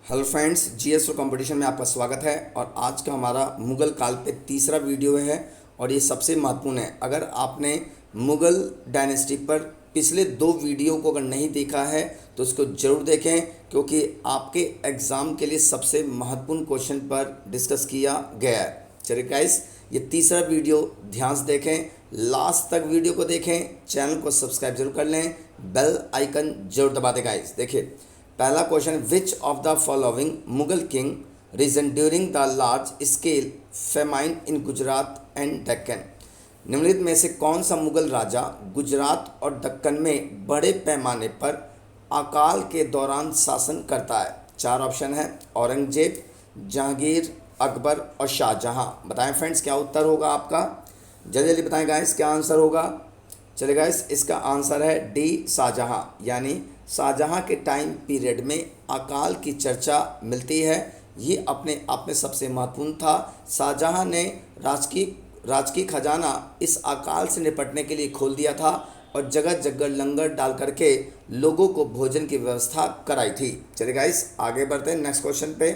Hello friends, GS competition में आपका स्वागत है। और आज का हमारा मुग़ल काल पे तीसरा वीडियो है और ये सबसे महत्वपूर्ण है। अगर आपने मुग़ल डायनेस्टी पर पिछले दो वीडियो को अगर नहीं देखा है तो उसको ज़रूर देखें, क्योंकि आपके एग्ज़ाम के लिए सबसे महत्वपूर्ण क्वेश्चन पर डिस्कस किया गया है। चलिए गाइस, ये तीसरा वीडियो ध्यान से देखें, लास्ट तक वीडियो को देखें, चैनल को सब्सक्राइब जरूर कर लें, बेल आइकन जरूर दबा दें। गाइस देखिए, पहला question, which of the following Mughal king reason during the large scale famine in Gujarat and Deccan. निम्नलिखित में से कौन सा मुगल राजा गुजरात और दक्कन में बड़े पैमाने पर अकाल के दौरान शासन करता है? चार ऑप्शन है, औरंगजेब, जहांगीर, अकबर और शाहजहां। बताएं फ्रेंड्स, क्या उत्तर होगा आपका? जल्दी जल्दी बताएं गाइस, क्या आंसर होगा? चलिए गाइस, इसका आंसर है डी, शाहजहां। यानी शाहजहां के टाइम पीरियड में अकाल की चर्चा मिलती है। ये अपने आप में सबसे महत्वपूर्ण था। शाहजहां ने राजकीय खजाना इस अकाल से निपटने के लिए खोल दिया था और जगह जगह लंगर डाल करके लोगों को भोजन की व्यवस्था कराई थी। चलिए गाइस, आगे बढ़ते हैं नेक्स्ट क्वेश्चन पे।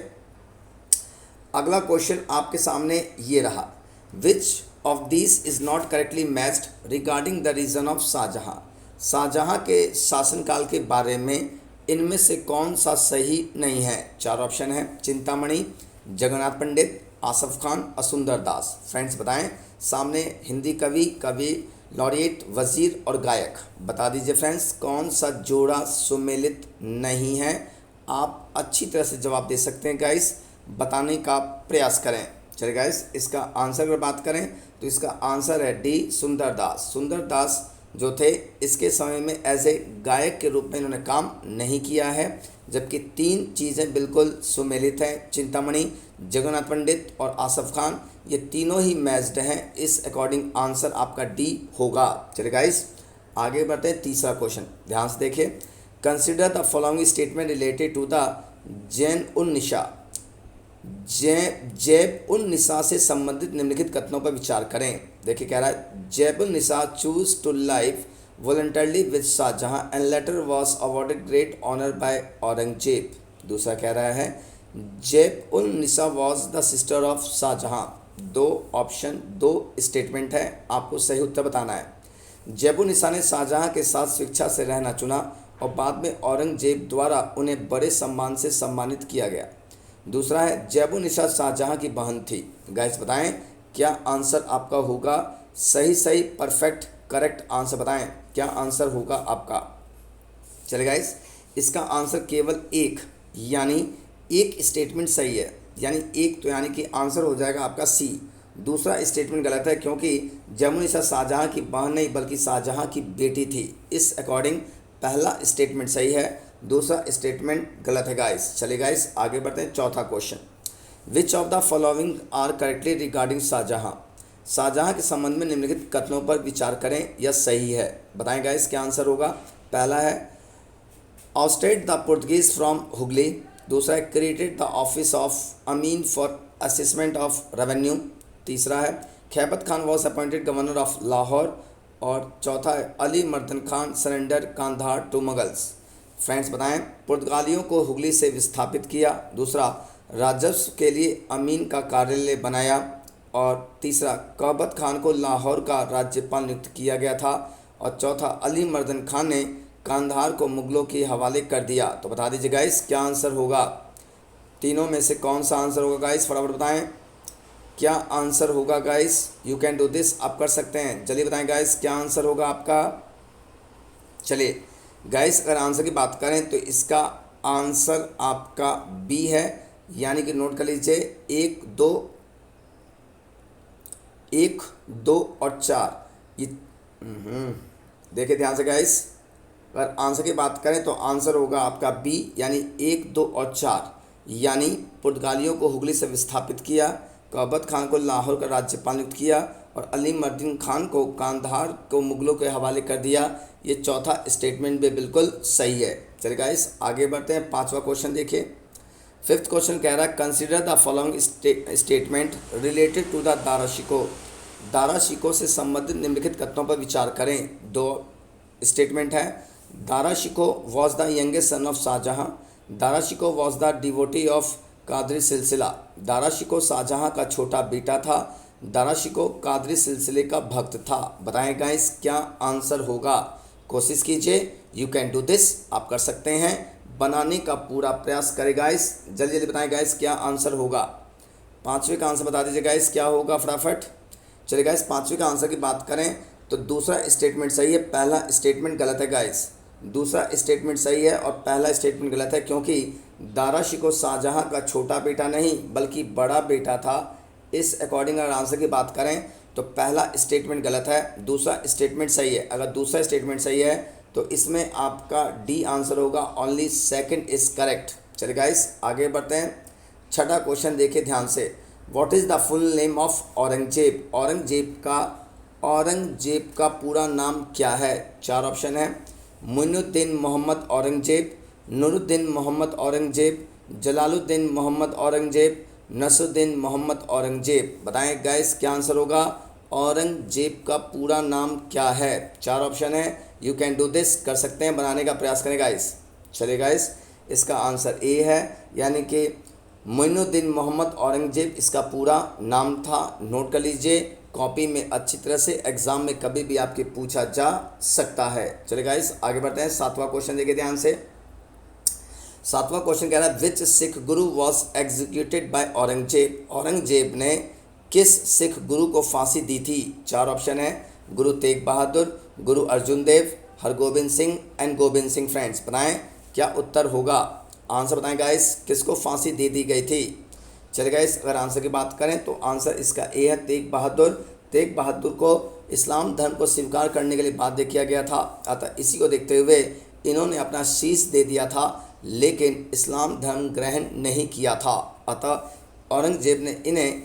अगला क्वेश्चन आपके सामने ये रहा, which of this is not correctly matched regarding the region of Shahjahan. Shahjahan के शासनकाल के बारे में इनमें से कौन सा सही नहीं है? चार ऑप्शन है, चिंतामणि, जगन्नाथ पंडित, आसफ खान और सुंदरदास। फ्रेंड्स बताएं, सामने हिंदी कवि लॉरेट, वजीर और गायक। बता दीजिए फ्रेंड्स, कौन सा जोड़ा सुमेलित नहीं है? आप अच्छी तरह से जवाब दे सकते हैं गाइस, बताने का प्रयास करें। चलिए गाइस, इसका आंसर अगर बात करें तो इसका आंसर है डी, सुंदरदास। सुंदरदास जो थे, इसके समय में एज ए गायक के रूप में इन्होंने काम नहीं किया है, जबकि तीन चीज़ें बिल्कुल सुमेलित हैं, चिंतामणि, जगन्नाथ पंडित और आसफ खान, ये तीनों ही मैच्ड हैं। इस अकॉर्डिंग आंसर आपका डी होगा। चलिए गाइस, आगे बढ़ते हैं। तीसरा क्वेश्चन ध्यान से देखिए, consider the following statement related to the जैन उन निशा। जैब उन निसा से संबंधित निम्नलिखित कथनों पर विचार करें। देखिए क्या रहा है, Zeb un Nisa choose to live voluntarily with Shahjahan and later was awarded great honour by Aurangzeb. दूसरा कह रहा है, Zeb un Nisa was the sister of Shahjahan. दो ऑप्शन, दो स्टेटमेंट है, आपको सही उत्तर बताना है। जैब उन निसा ने शाहजहां के साथ स्वेच्छा से रहना चुना और बाद में औरंगजेब द्वारा उन्हें बड़े सम्मान से सम्मानित किया गया। दूसरा है, जैब-उन-निसा शाहजहां की बहन थी। गाइस बताएं, क्या आंसर आपका होगा? सही परफेक्ट करेक्ट आंसर बताएं, क्या आंसर होगा आपका? चलिए गाइस, इसका आंसर केवल एक, यानी एक स्टेटमेंट सही है, यानी एक, तो यानी कि आंसर हो जाएगा आपका सी। दूसरा स्टेटमेंट गलत है, क्योंकि जैब-उन-निसा शाहजहां की बहन नहीं बल्कि शाहजहां की बेटी थी। इस अकॉर्डिंग पहला स्टेटमेंट सही है, दूसरा स्टेटमेंट गलत है गाइस। चलिए गाइस, आगे बढ़ते हैं। चौथा question, which of the following are correctly regarding Shahjahan. Shahjahan के संबंध में निम्नलिखित कथनों पर विचार करें, यह सही है। बताएं गाइस, क्या आंसर होगा? पहला है, ousted the Portuguese from Hooghly. दूसरा है, created the office of Amin for assessment of revenue. तीसरा है, Khaibat Khan was appointed governor of Lahore. और चौथा है, Ali Mardan Khan surrender Kandahar to Mughals. Friends बताएं, पुर्तगालियों को हुगली से विस्थापित किया। दूसरा, राजस्व के लिए अमीन का कार्यालय बनाया। और तीसरा, कहबत खान को लाहौर का राज्यपाल नियुक्त किया गया था। और चौथा, अली मर्दन खान ने कांधार को मुगलों के हवाले कर दिया। तो बता दीजिए गाइस, क्या आंसर होगा? तीनों में से कौन सा आंसर होगा गाइस? फटाफट बताएं, क्या आंसर होगा guys? You can do this, आप कर सकते हैं। चलिए बताएं गाइस, क्या आंसर होगा आपका? चलिए गाइस, अगर आंसर की बात करें तो इसका आंसर आपका बी है, यानी कि नोट कर लीजिए, एक, दो और चार। ये देखिए ध्यान से गाइस, अगर आंसर की बात करें तो आंसर होगा आपका बी, यानी 1, 2 और 4। यानी पुर्तगालियों को हुगली से विस्थापित किया, कहबत खान को लाहौर का राज्यपाल नियुक्त किया और अली मर्दन खान को कांधार को मुगलों के हवाले कर दिया। ये चौथा स्टेटमेंट भी बिल्कुल सही है। चलिए गाइस, आगे बढ़ते हैं। पांचवा क्वेश्चन देखिए, फिफ्थ क्वेश्चन कह रहा है, consider the following statement related to the Dara Shikoh. Dara Shikoh से संबंधित निम्नलिखित कथनों पर विचार करें। दो स्टेटमेंट है, Dara Shikoh was the youngest son of Shahjahan. Dara Shikoh was the devotee of Qadiri silsila. Dara Shikoh Shahjahan का छोटा बेटा था। दारा शिकोह कादरी सिलसिले का भक्त था। बताएं गाइस क्या आंसर होगा। कोशिश कीजिए, यू कैन डू दिस, आप कर सकते हैं। बनाने का पूरा प्रयास करें गाइस। जल्दी जल्दी बताएं गाइस क्या आंसर होगा। पाँचवें का आंसर बता दीजिए गाइस क्या होगा फटाफट। चलिए गाइस पाँचवें का आंसर की बात करें तो दूसरा स्टेटमेंट सही है, पहला स्टेटमेंट गलत है गाइस। दूसरा स्टेटमेंट सही है और पहला स्टेटमेंट गलत है, क्योंकि दारा शिकोह शाहजहाँ का छोटा बेटा नहीं बल्कि बड़ा बेटा था। इस अकॉर्डिंग अगर आंसर की बात करें तो पहला स्टेटमेंट गलत है, दूसरा स्टेटमेंट सही है। अगर दूसरा स्टेटमेंट सही है तो इसमें आपका डी आंसर होगा, ओनली सेकंड इज करेक्ट। चलिए गाइस आगे बढ़ते हैं। छठा क्वेश्चन देखिए ध्यान से। What is the full name of Aurangzeb. Aurangzeb का पूरा नाम क्या है। चार ऑप्शन है। मोइनुद्दीन मोहम्मद औरंगजेब, नूरुद्दीन मोहम्मद औरंगजेब, जलालुद्दीन मोहम्मद औरंगजेब, नसरुद्दीन मोहम्मद औरंगजेब। बताएं गाइस क्या आंसर होगा। औरंगजेब का पूरा नाम क्या है। चार ऑप्शन है, यू कैन डू दिस, कर सकते हैं, बनाने का प्रयास करें गाइस। चलिए गाइस इसका आंसर ए है, यानी कि मोइनुद्दीन मोहम्मद औरंगजेब इसका पूरा नाम था। नोट कर लीजिए, कॉपी में अच्छी तरह से, एग्जाम में कभी भी आपके पूछा जा सकता है। चलिए गाइस आगे बढ़ते हैं। सातवां क्वेश्चन देखिए ध्यान से। सातवां क्वेश्चन कह रहा है विच सिख गुरु was executed by Aurangzeb. Aurangzeb ने किस सिख गुरु को फांसी दी थी। चार ऑप्शन है। गुरु तेग बहादुर, गुरु अर्जुन देव, हरगोबिंद सिंह एंड गोबिंद सिंह। फ्रेंड्स बताएं क्या उत्तर होगा। आंसर बताएं गाइस किसको फांसी दे दी गई थी। चलिए गाइस अगर आंसर की बात करें तो आंसर इसका ए है, तेग बहादुर। तेग बहादुर को इस्लाम धर्म को स्वीकार करने के लिए बाध्य किया गया था, अतः इसी को देखते हुए इन्होंने अपना शीश दे दिया था, लेकिन इस्लाम धर्म ग्रहण नहीं किया था, अतः औरंगजेब ने इन्हें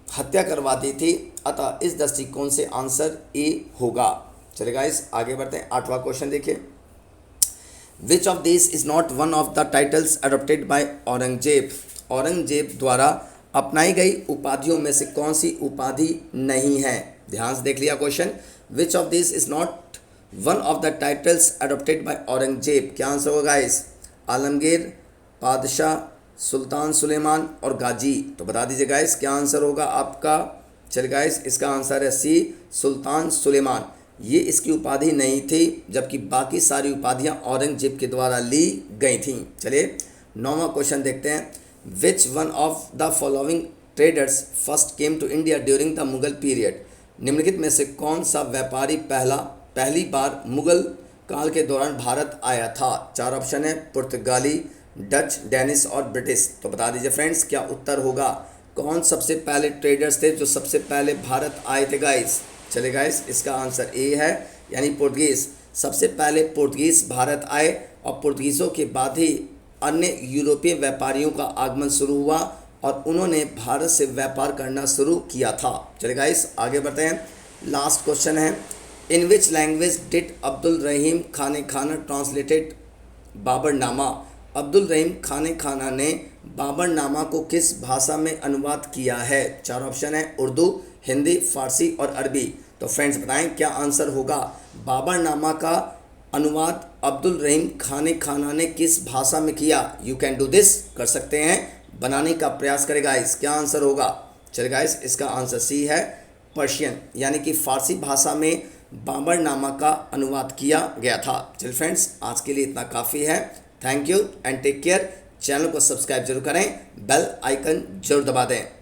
हत्या करवा दी थी। अतः इस दृष्टिकोण से आंसर ए होगा। चलिए गाइस आगे बढ़ते हैं। आठवां क्वेश्चन देखिए। विच of this is not one of the titles adopted by Aurangzeb. Aurangzeb द्वारा अपनाई गई उपाधियों में से कौन सी उपाधि नहीं है। ध्यान से देख लिया question. Which of this is not one of the titles adopted by Aurangzeb. क्या आंसर होगा गाइस। आलमगीर, पादशाह, सुल्तान सुलेमान और गाजी। तो बता दीजिए गाइस क्या आंसर होगा आपका। चलिए गाइस इसका आंसर है सी, सुल्तान सुलेमान। ये इसकी उपाधि नहीं थी, जबकि बाकी सारी उपाधियां औरंगजेब के द्वारा ली गई थीं। चलिए नौवां क्वेश्चन देखते हैं। Which one of the following traders first came to India during the Mughal period. निम्नलिखित में से कौन सा व्यापारी पहली बार मुगल काल के दौरान भारत आया था। चार ऑप्शन है। पुर्तगाली, डच, डेनिश और ब्रिटिश। तो बता दीजिए फ्रेंड्स क्या उत्तर होगा। कौन सबसे पहले ट्रेडर्स थे जो सबसे पहले भारत आए थे गाइस। चले गाइस इसका आंसर ए है, यानी पुर्तगीज। सबसे पहले पुर्तगीज भारत आए और पुर्तगीज़ों के बाद ही अन्य यूरोपीय व्यापारियों का आगमन शुरू हुआ और उन्होंने भारत से व्यापार करना शुरू किया था। चलिए गाइस आगे बढ़ते हैं। लास्ट क्वेश्चन है। इन विच लैंग्वेज डिड अब्दुल रहीम खाने खाना ट्रांसलेटेड बाबरनामा। अब्दुल रहीम खाने खाना ने बाबरनामा को किस भाषा में अनुवाद किया है। चार ऑप्शन है। उर्दू, हिंदी, फारसी और अरबी। तो फ्रेंड्स बताएं क्या आंसर होगा। बाबरनामा का अनुवाद अब्दुल रहीम खाने खाना ने किस भाषा में किया। यू कैन डू दिस, कर सकते हैं, बनाने का प्रयास करें गाइस। क्या आंसर होगा। चलिए गाइस इसका आंसर सी है, पर्शियन, यानी कि फारसी भाषा में बाबरनामा का अनुवाद किया गया था। चलिए फ्रेंड्स आज के लिए इतना काफ़ी है। Thank you and take care. Channel को सब्सक्राइब जरूर करें, बेल आइकन जरूर दबा दें।